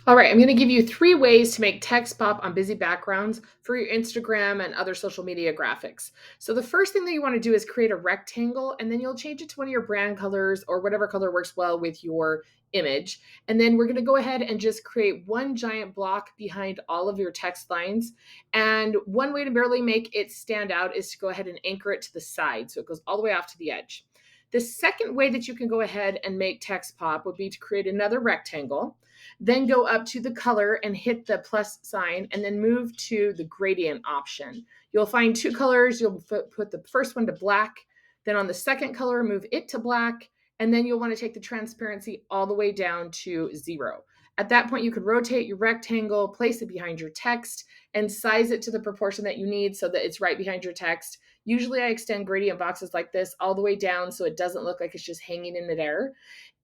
All right, I'm going to give you 3 ways to make text pop on busy backgrounds for your Instagram and other social media graphics. So, the first thing that you want to do is create a rectangle, and then you'll change it to one of your brand colors or whatever color works well with your image. And then we're going to go ahead and just create one giant block behind all of your text lines. And one way to barely make it stand out is to go ahead and anchor it to the side so it goes all the way off to the edge. The second way that you can go ahead and make text pop would be to create another rectangle, then go up to the color and hit the plus sign, and then move to the gradient option. You'll find 2 colors. You'll put the first one to black, then on the second color, move it to black, and then you'll want to take the transparency all the way down to 0. At that point, you could rotate your rectangle, place it behind your text, and size it to the proportion that you need so that it's right behind your text. Usually, I extend gradient boxes like this all the way down so it doesn't look like it's just hanging in midair.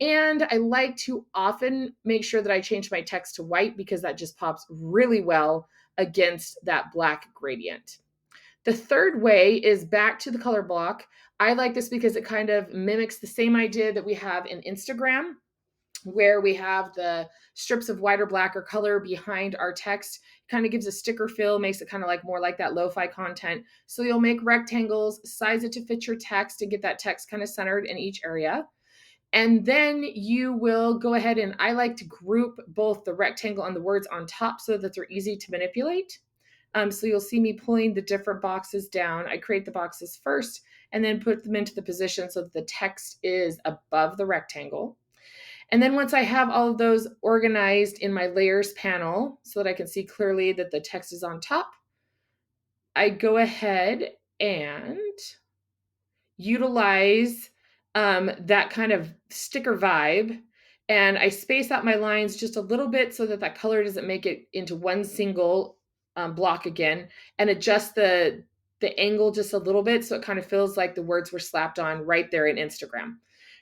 And I like to often make sure that I change my text to white because that just pops really well against that black gradient. The third way is back to the color block. I like this because it kind of mimics the same idea that we have in Instagram, where we have the strips of white or black or color behind our text. Kind of gives a sticker feel, makes it kind of like more like that lo-fi content. So you'll make rectangles, size it to fit your text and get that text kind of centered in each area. And then you will go ahead, and I like to group both the rectangle and the words on top so that they're easy to manipulate. So you'll see me pulling the different boxes down. I create the boxes first and then put them into the position so that the text is above the rectangle. And then once I have all of those organized in my layers panel so that I can see clearly that the text is on top, I go ahead and utilize that kind of sticker vibe. And I space out my lines just a little bit so that that color doesn't make it into one single block again, and adjust the angle just a little bit so it kind of feels like the words were slapped on right there in Instagram.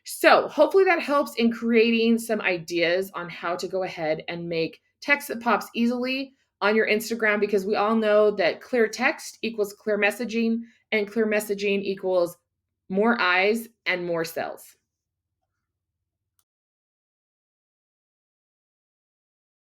So hopefully that helps in creating some ideas on how to go ahead and make text that pops easily on your Instagram, because we all know that clear text equals clear messaging, and clear messaging equals more eyes and more sales.